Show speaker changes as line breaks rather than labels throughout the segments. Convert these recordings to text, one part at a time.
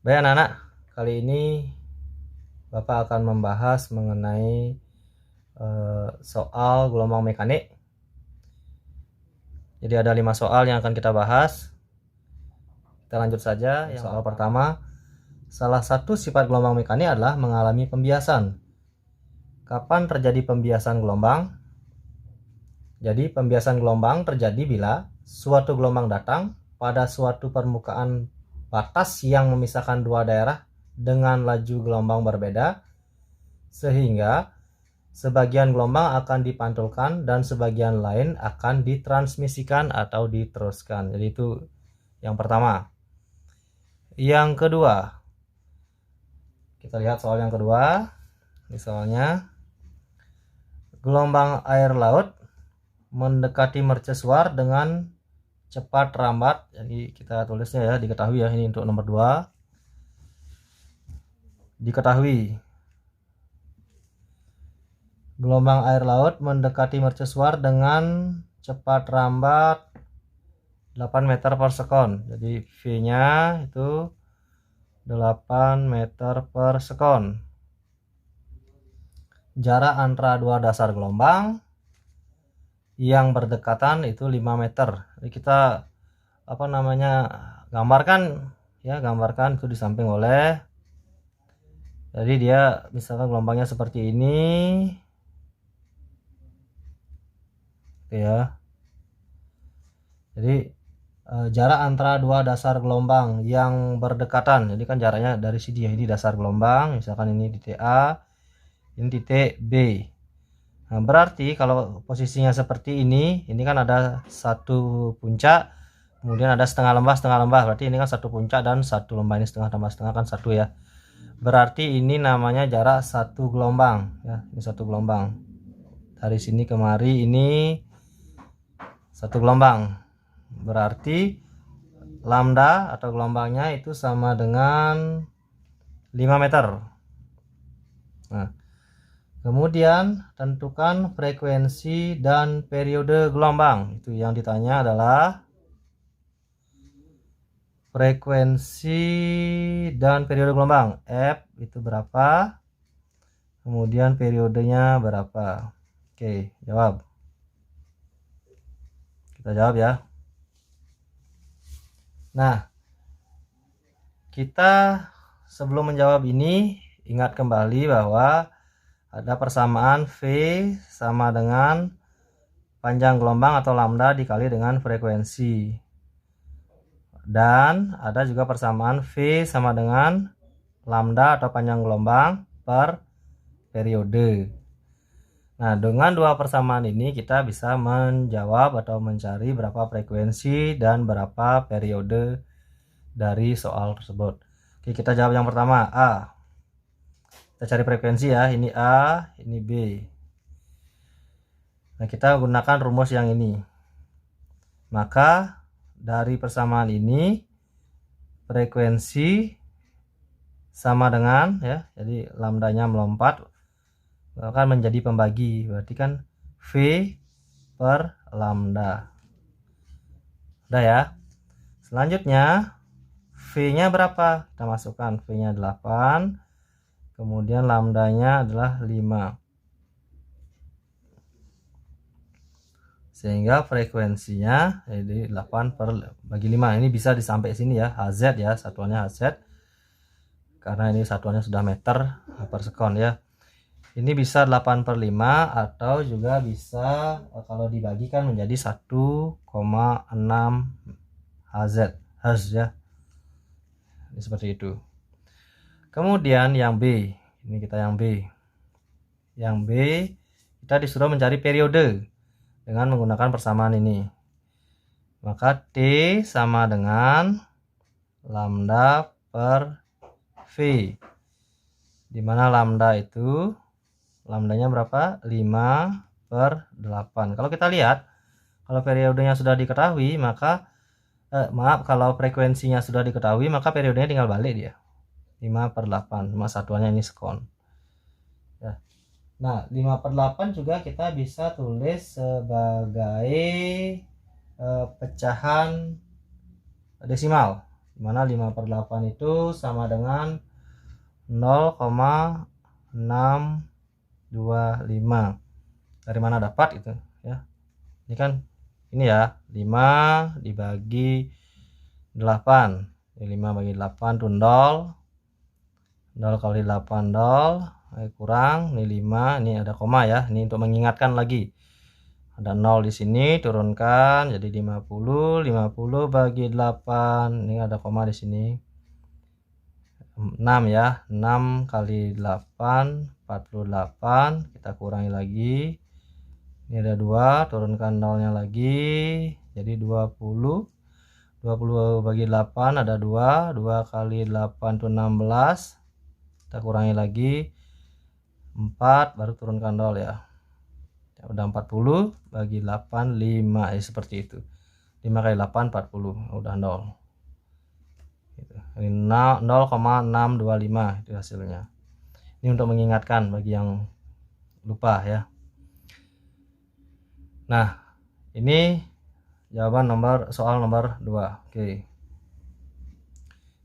Baik anak-anak, kali ini Bapak akan membahas mengenai soal gelombang mekanik. Jadi ada 5 soal yang akan kita bahas. Kita lanjut saja. Yang soal pertama, salah satu sifat gelombang mekanik adalah mengalami pembiasan. Kapan terjadi pembiasan gelombang? Jadi pembiasan gelombang terjadi bila suatu gelombang datang pada suatu permukaan batas yang memisahkan dua daerah dengan laju gelombang berbeda, sehingga sebagian gelombang akan dipantulkan dan sebagian lain akan ditransmisikan atau diteruskan. Jadi itu yang pertama. Yang kedua, kita lihat soal yang kedua. Ini soalnya, gelombang air laut mendekati mercusuar dengan cepat rambat. Jadi kita tulisnya ya, diketahui ya, ini untuk nomor 2. Diketahui gelombang air laut mendekati mercusuar dengan cepat rambat 8 meter per sekon. Jadi V-nya itu 8 meter per sekon. Jarak antara dua dasar gelombang yang berdekatan itu 5 meter. Jadi kita gambarkan itu di samping oleh. Jadi dia misalkan gelombangnya seperti ini. Oke ya. Jadi jarak antara dua dasar gelombang yang berdekatan. Jadi kan jaraknya dari sini ya, ini dasar gelombang, misalkan ini titik A, ini titik B. Nah, berarti kalau posisinya seperti ini kan ada satu puncak, kemudian ada setengah lembah. Berarti ini kan satu puncak dan satu lembah, ini setengah tambah setengah kan satu ya. Berarti ini namanya jarak satu gelombang ya, ini satu gelombang. Dari sini kemari ini satu gelombang. Berarti lambda atau gelombangnya itu sama dengan 5 meter. Nah, kemudian tentukan frekuensi dan periode gelombang. Itu yang ditanya adalah frekuensi dan periode gelombang. F itu berapa? Kemudian periodenya berapa? Oke, jawab. Kita jawab ya. Nah, kita sebelum menjawab ini ingat kembali bahwa ada persamaan V sama dengan panjang gelombang atau lambda dikali dengan frekuensi. Dan ada juga persamaan V sama dengan lambda atau panjang gelombang per periode. Nah, dengan dua persamaan ini kita bisa menjawab atau mencari berapa frekuensi dan berapa periode dari soal tersebut. Oke, kita jawab yang pertama, A. Kita cari frekuensi ya, ini A, ini B. Nah, kita gunakan rumus yang ini. Maka dari persamaan ini frekuensi sama dengan ya, jadi lambdanya melompat akan menjadi pembagi, berarti kan V per lambda. Udah ya. Selanjutnya V-nya berapa? Kita masukkan V-nya 8, kemudian lambdanya adalah 5. Sehingga frekuensinya jadi 8 per bagi 5. Ini bisa disampai sini ya, Hz ya, satuannya Hz. Karena ini satuannya sudah meter per sekon ya. Ini bisa 8 per 5 atau juga bisa kalau dibagikan menjadi 1,6 Hz ya. Ini seperti itu. Kemudian yang B, ini kita yang B. Yang B kita disuruh mencari periode dengan menggunakan persamaan ini. Maka T sama dengan lambda per V. Dimana lambda itu lambdanya berapa? 5 per 8. Kalau kita lihat, kalau periodenya sudah diketahui, maka kalau frekuensinya sudah diketahui, maka periodenya tinggal balik dia. 5 per 8, cuma satuannya ini sekon. Ya. Nah, 5 per 8 juga kita bisa tulis sebagai pecahan desimal. dimana 5/8 itu sama dengan 0,625. Dari mana dapat itu ya? Ini kan ini ya, 5 dibagi 8. 5 bagi 8 tuh 0. 0 kali 8 0. Kurang ini 5, ini ada koma ya. Ini untuk mengingatkan lagi. Ada 0 di sini, turunkan jadi 50. 50 bagi 8. Ini ada koma di sini. 6 ya. 6 kali 8 48. Kita kurangi lagi. Ini ada 2, turunkan 0-nya lagi. Jadi 20. 20 bagi 8 ada 2. 2 kali 8 itu 16. Kita kurangi lagi. 4 baru turunkan 0 ya. Udah 40 bagi 8 5 seperti itu. 5 kali 8 40. Udah 0. Gitu. Ini 0,625 itu hasilnya. Ini untuk mengingatkan bagi yang lupa ya. Nah, ini jawaban soal nomor 2. Oke.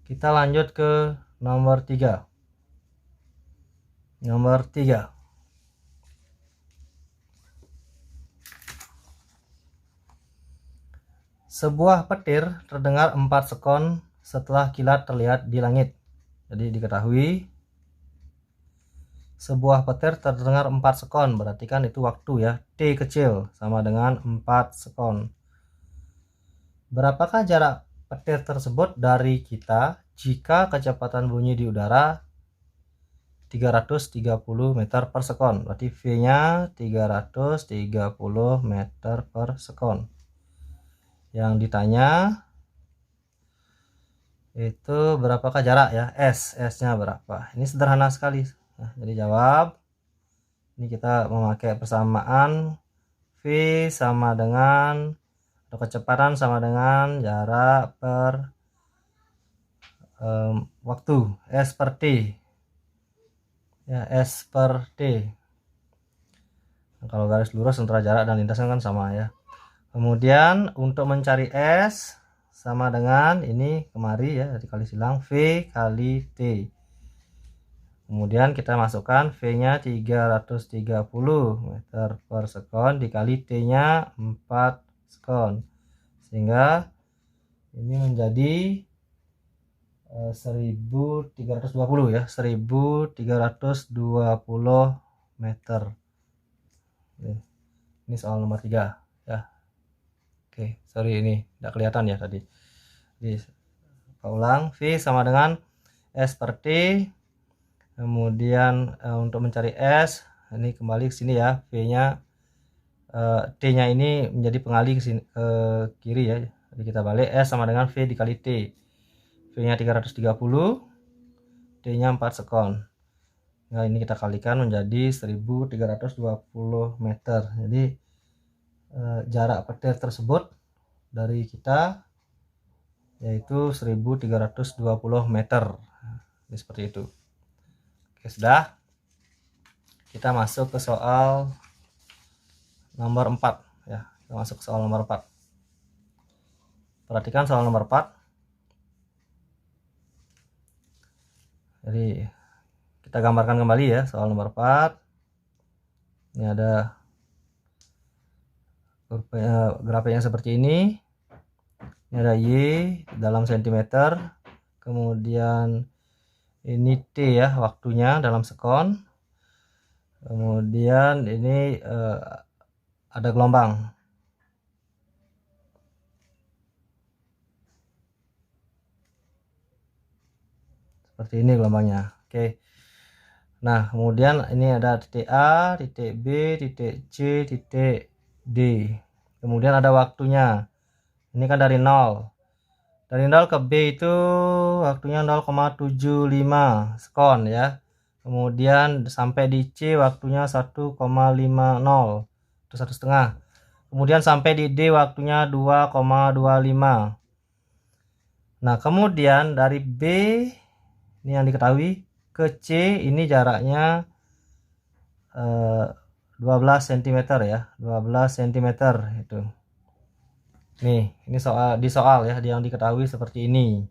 Kita lanjut ke nomor 3. Nomor 3. Sebuah petir terdengar 4 sekon setelah kilat terlihat di langit. Jadi diketahui sebuah petir terdengar 4 sekon, berarti kan itu waktu ya, T kecil sama dengan 4 sekon. Berapakah jarak petir tersebut dari kita jika kecepatan bunyi di udara 330 meter per sekon? Berarti V-nya 330 meter per sekon. Yang ditanya itu berapakah jarak ya, S-nya berapa? Ini sederhana sekali. Nah, jadi jawab, ini kita memakai persamaan V sama dengan, atau kecepatan sama dengan jarak per waktu, S per T ya, S per T. Nah, kalau garis lurus antara jarak dan lintasan kan sama ya. Kemudian untuk mencari S sama dengan ini kemari ya, dikali silang V kali T. Kemudian kita masukkan V-nya 330 meter per sekon dikali T-nya 4 sekon. Sehingga ini menjadi 1320 ya, 1320 meter. Ini soal nomor 3 ya. Oke, sorry ini tidak kelihatan ya tadi. Jadi ulang, V sama dengan S per T. Kemudian untuk mencari S, ini kembali ke sini ya, V-nya T-nya ini menjadi pengali ke sini, ke kiri ya. Jadi kita balik, S sama dengan V dikali T. V-nya 330, T-nya 4 sekon. Nah, ini kita kalikan menjadi 1320 meter. Jadi jarak petir tersebut dari kita yaitu 1320 meter. Ini seperti itu. Oke, sudah. Kita masuk ke soal nomor 4 ya. Kita masuk ke soal nomor 4. Perhatikan soal nomor 4. Jadi kita gambarkan kembali ya soal nomor 4. Ini ada grafiknya seperti ini. Ini ada Y dalam sentimeter. Kemudian ini T ya, waktunya dalam sekon. Kemudian ini ada gelombang. Seperti ini gelombangnya. Oke. Nah, kemudian ini ada titik A, titik B, titik C, titik D. Kemudian ada waktunya. Ini kan dari 0. Dari 0 ke B itu waktunya 0,75 sekon ya. Kemudian sampai di C waktunya 1,50. Itu 1,5. Kemudian sampai di D waktunya 2,25. Nah, kemudian dari B ini yang diketahui ke C ini jaraknya 12 cm ya, 12 cm itu. Nih, ini soal ya, yang diketahui seperti ini.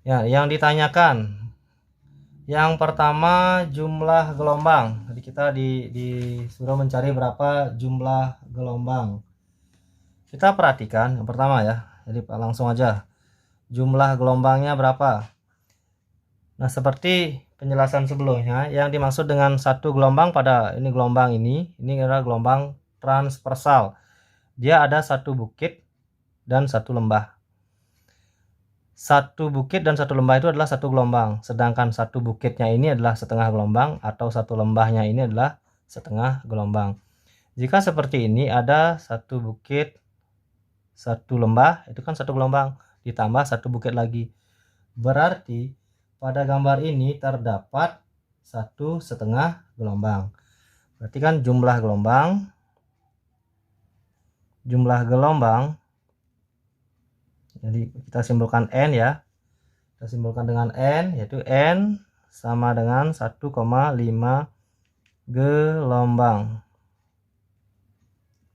Ya, yang ditanyakan yang pertama jumlah gelombang. Jadi kita disuruh mencari berapa jumlah gelombang. Kita perhatikan yang pertama ya. Jadi langsung aja. Jumlah gelombangnya berapa? Nah, seperti penjelasan sebelumnya, yang dimaksud dengan satu gelombang pada ini adalah gelombang transversal. Dia ada satu bukit dan satu lembah. Satu bukit dan satu lembah itu adalah satu gelombang, sedangkan satu bukitnya ini adalah setengah gelombang atau satu lembahnya ini adalah setengah gelombang. Jika seperti ini ada satu bukit, satu lembah, itu kan satu gelombang, ditambah satu bukit lagi. Berarti pada gambar ini terdapat satu setengah gelombang. Berarti kan jumlah gelombang jadi kita simbolkan N ya. Kita simbolkan dengan N, yaitu N sama dengan 1,5 gelombang.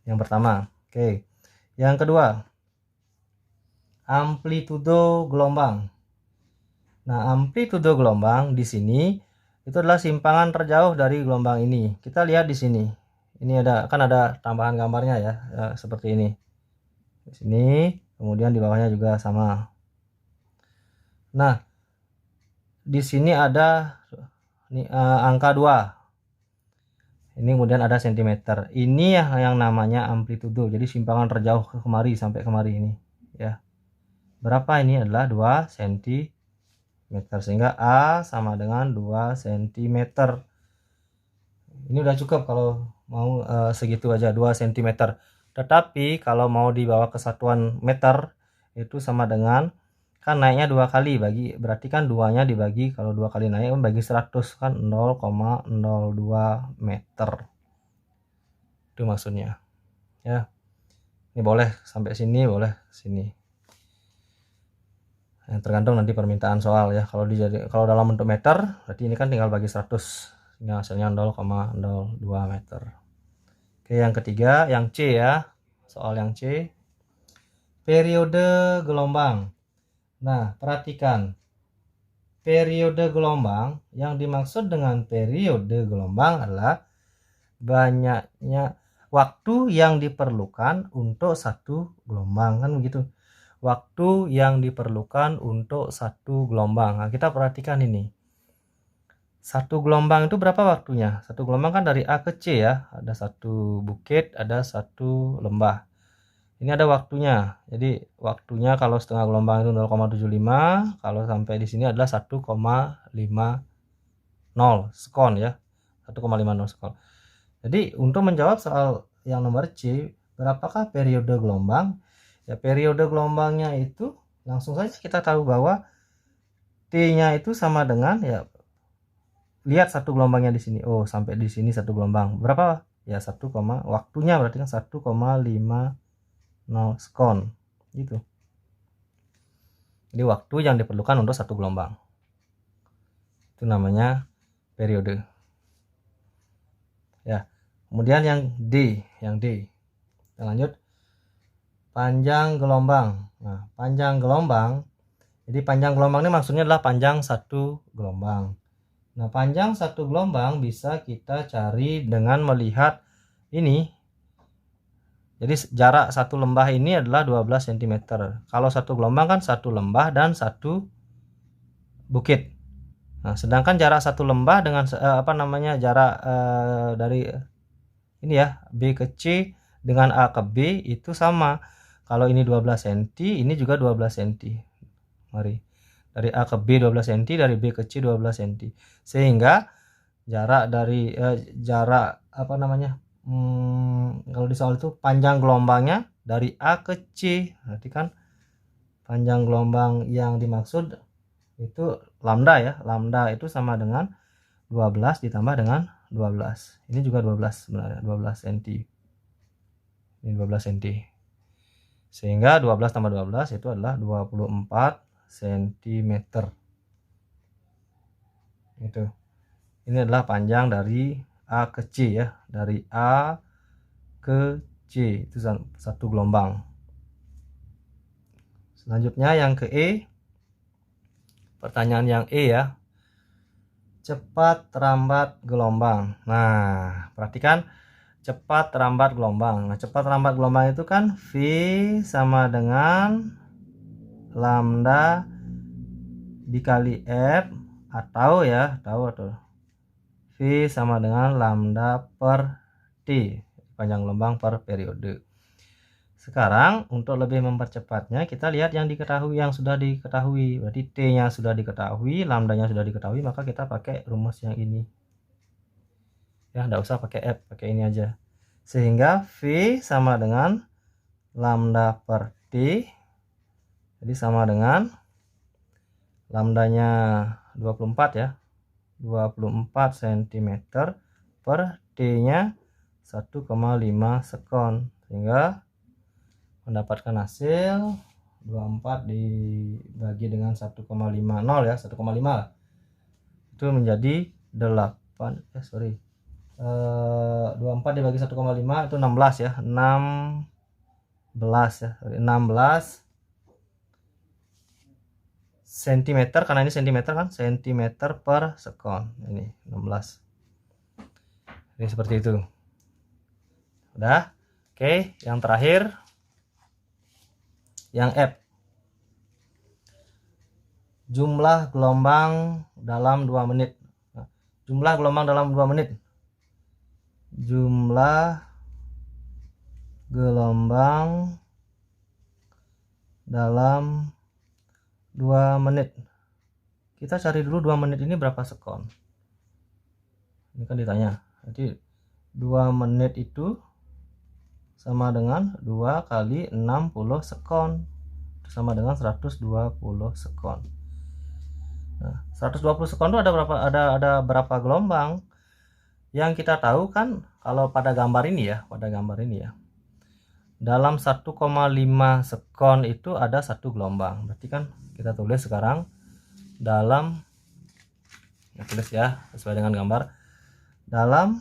Yang pertama. Oke. Yang kedua, amplitudo gelombang. Nah, amplitudo gelombang di sini itu adalah simpangan terjauh dari gelombang ini. Kita lihat di sini. Ini kan ada tambahan gambarnya ya, seperti ini. Di sini, kemudian di bawahnya juga sama. Nah, di sini ada angka 2. Ini kemudian ada sentimeter. Ini yang namanya amplitudo. Jadi simpangan terjauh ke kemari sampai kemari ini ya. Berapa ini adalah 2 cm. Sehingga A sama dengan 2 cm. Ini udah cukup kalau mau segitu aja 2 cm. Tetapi kalau mau dibawa ke satuan meter itu sama dengan kan naiknya 2 kali berarti kan 2-nya dibagi, kalau 2 kali naik bagi 100 kan 0,02 meter. Itu maksudnya. Ya. Ini boleh sampai sini, boleh sini. Tergantung nanti permintaan soal ya. Kalau dalam bentuk meter berarti ini kan tinggal bagi 100 sehingga hasilnya 0,02 meter. Oke, yang ketiga yang C ya. Soal yang C. Periode gelombang. Nah, perhatikan. Periode gelombang, yang dimaksud dengan periode gelombang adalah banyaknya waktu yang diperlukan untuk satu gelombang, kan begitu. Waktu yang diperlukan untuk satu gelombang. Nah, kita perhatikan ini. Satu gelombang itu berapa waktunya? Satu gelombang kan dari A ke C ya. Ada satu bukit, ada satu lembah. Ini ada waktunya. Jadi waktunya kalau setengah gelombang itu 0,75, kalau sampai di sini adalah 1,50 sekon ya. 1,50 sekon. Jadi untuk menjawab soal yang nomor C, berapakah periode gelombang? Ya, periode gelombangnya itu langsung saja kita tahu bahwa T-nya itu sama dengan ya, lihat satu gelombangnya di sini. Oh, sampai di sini satu gelombang. Berapa? Ya, waktunya berarti kan 1,50 sekon gitu. Jadi waktu yang diperlukan untuk satu gelombang itu namanya periode ya. Kemudian yang D kita lanjut. Panjang gelombang. Nah, panjang gelombang, jadi panjang gelombang ini maksudnya adalah panjang satu gelombang. Nah, panjang satu gelombang bisa kita cari dengan melihat ini. Jadi jarak satu lembah ini adalah 12 cm. Kalau satu gelombang kan satu lembah dan satu bukit. Nah, sedangkan jarak satu lembah dengan jarak dari ini ya, B ke C dengan A ke B itu sama. Kalau ini 12 cm, ini juga 12 cm. Mari. Dari A ke B 12 cm, dari B ke C 12 cm. Sehingga jarak dari kalau di soal itu panjang gelombangnya dari A ke C. Berarti kan panjang gelombang yang dimaksud itu lambda ya. Lambda itu sama dengan 12 ditambah dengan 12. Ini juga 12 sebenarnya, 12 cm. Ini 12 cm. Sehingga 12 tambah 12 itu adalah 24 cm. Itu. Ini adalah panjang dari A ke C ya. Dari A ke C itu satu gelombang. Selanjutnya yang ke E. pertanyaan yang E ya. Cepat rambat gelombang. Nah, perhatikan cepat rambat gelombang. Nah, cepat rambat gelombang itu kan V sama dengan lambda dikali F atau V sama dengan lambda per T, panjang gelombang per periode. Sekarang untuk lebih mempercepatnya kita lihat yang diketahui, yang sudah diketahui. Berarti T-nya sudah diketahui, lambdanya sudah diketahui, maka kita pakai rumus yang ini. Ya, enggak usah pakai F, pakai ini aja. Sehingga V sama dengan lambda per T. Jadi sama dengan lambdanya 24 ya. 24 cm per T-nya 1,5 sekon. Sehingga mendapatkan hasil 24 dibagi dengan 1,50 ya, 1,5 lah. Itu menjadi 8 24 dibagi 1,5 itu 16 ya. 16 ya. 16 cm, karena ini cm kan, cm per sekon. Ini 16. Ini seperti itu. Udah. Oke, yang terakhir yang F. Jumlah gelombang dalam 2 menit. Nah, jumlah gelombang dalam 2 menit. Jumlah gelombang dalam 2 menit. Kita cari dulu 2 menit ini berapa sekon. Ini kan ditanya. Jadi 2 menit itu sama dengan 2 kali 60 sekon, sama dengan 120 sekon. Nah, 120 sekon itu ada berapa gelombang? Yang kita tahu kan kalau pada gambar ini ya, dalam 1,5 sekon itu ada 1 gelombang. Berarti kan kita tulis sekarang dalam, tulis ya sesuai dengan gambar, dalam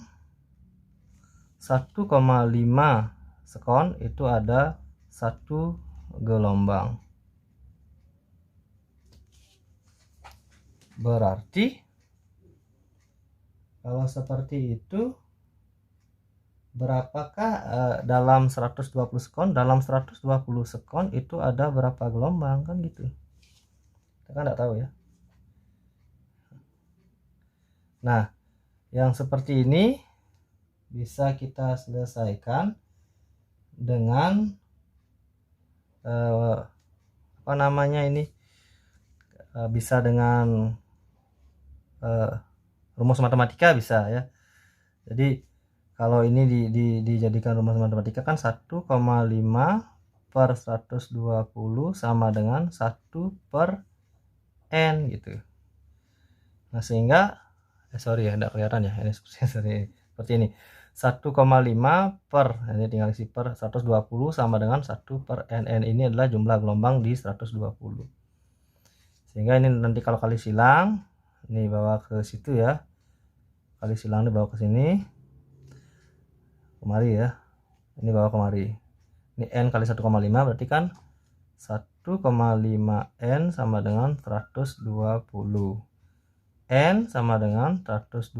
1,5 sekon itu ada 1 gelombang. Berarti kalau seperti itu, berapakah dalam 120 sekon? Dalam 120 sekon itu ada berapa gelombang, kan gitu. Kita kan nggak tahu ya. Nah, yang seperti ini bisa kita selesaikan dengan bisa dengan rumus matematika bisa ya. Jadi kalau ini dijadikan rumus matematika kan 1,5 per 120 sama dengan 1 per N gitu. Nah, sehingga enggak kelihatan ya, ini seperti ini. 1,5 per, ini tinggal isi per 120 sama dengan 1 per N. N ini adalah jumlah gelombang di 120. Sehingga ini nanti kalau kali silang, ini bawa ke situ ya. Kali silang ini bawa ke sini. Kemari ya. Ini bawa kemari. Ini N kali 1,5 berarti kan 1,5 N sama dengan 120. N sama dengan 120.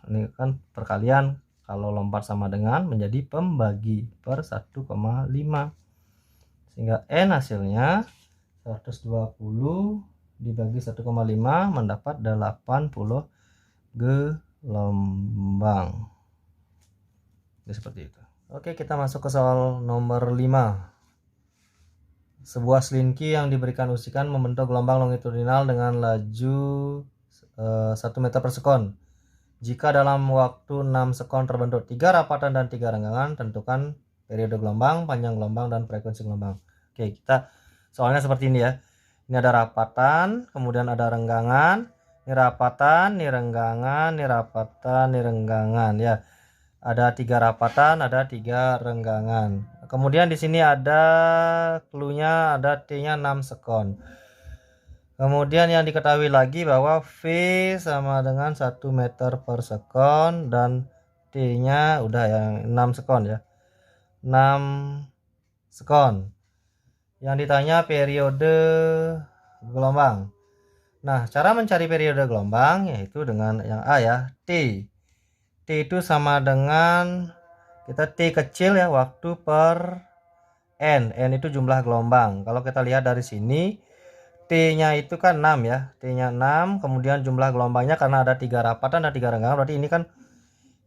Ini kan perkalian. Kalau lompat sama dengan menjadi pembagi per 1,5. Sehingga N hasilnya 120 dibagi 1,5 mendapat 80 gelombang. Jadi seperti itu. Oke, kita masuk ke soal nomor 5. Sebuah selinki yang diberikan usikan membentuk gelombang longitudinal dengan laju 1 meter per sekon. Jika dalam waktu 6 sekon terbentuk 3 rapatan dan 3 renggangan, tentukan periode gelombang, panjang gelombang, dan frekuensi gelombang. Oke, kita soalnya seperti ini ya. Ini ada rapatan, kemudian ada renggangan. Ini rapatan, ini renggangan, ini rapatan, ini renggangan ya. Ada 3 rapatan, ada 3 renggangan. Kemudian di sini ada clue-nya, ada T-nya 6 sekon. Kemudian yang diketahui lagi bahwa V sama dengan 1 meter per sekon dan T-nya udah yang 6 sekon ya. 6 sekon. Yang ditanya periode gelombang. Nah, cara mencari periode gelombang yaitu dengan yang A ya, T. T itu sama dengan kita T kecil ya, waktu per N. N itu jumlah gelombang. Kalau kita lihat dari sini, T-nya itu kan 6 ya. T-nya 6, kemudian jumlah gelombangnya karena ada 3 rapatan dan 3 renggangan, berarti ini kan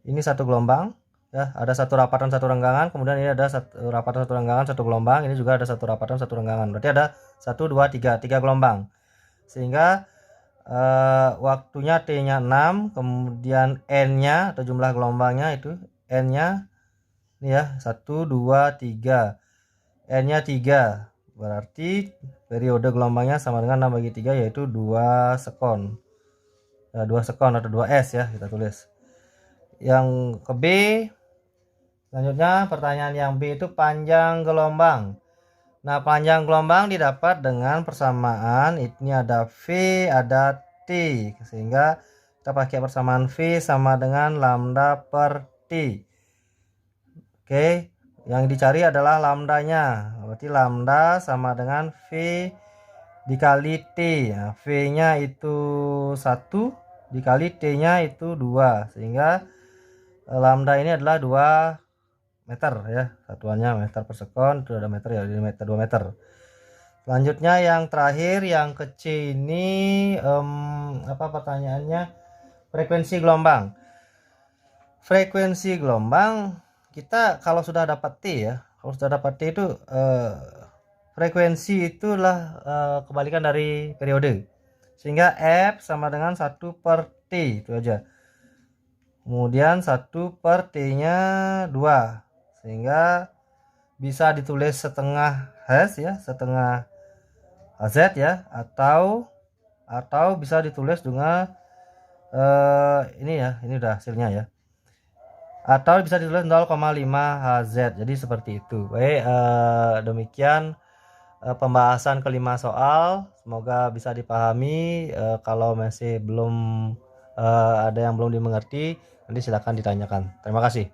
ini satu gelombang ya, ada satu rapatan satu renggangan, kemudian ini ada satu rapatan satu renggangan satu gelombang, ini juga ada satu rapatan satu renggangan, berarti ada 1 2 3 gelombang. Sehingga waktunya T-nya 6, kemudian N-nya atau jumlah gelombangnya itu N-nya ini ya 1 2 3, N-nya 3, berarti periode gelombangnya sama dengan 6 bagi 3 yaitu 2 sekon. 2 sekon atau 2S ya kita tulis. Yang ke B, selanjutnya pertanyaan yang B itu panjang gelombang. Nah, panjang gelombang didapat dengan persamaan ini ada V, ada T, sehingga kita pakai persamaan V sama dengan lambda per T. Oke, yang dicari adalah lambdanya, berarti lambda sama dengan V dikali T. Nah, V-nya itu 1 dikali T-nya itu 2, sehingga lambda ini adalah 2 meter ya, satuannya meter per sekon, itu ada meter ya, jadi meter 2 meter. Selanjutnya yang terakhir yang ke C ini apa pertanyaannya, frekuensi gelombang. Frekuensi gelombang kita kalau sudah dapat T ya, kalau sudah dapat T itu frekuensi itulah kebalikan dari periode, sehingga F sama dengan 1 per T itu aja, kemudian 1 per T-nya 2, sehingga bisa ditulis setengah H ya, setengah Z ya, atau bisa ditulis dengan ini ya, ini udah hasilnya ya, atau bisa ditulis 0,5 Hz. Jadi seperti itu. Baik, demikian pembahasan kelima soal, semoga bisa dipahami. Kalau masih belum ada yang belum dimengerti, nanti silakan ditanyakan. Terima kasih.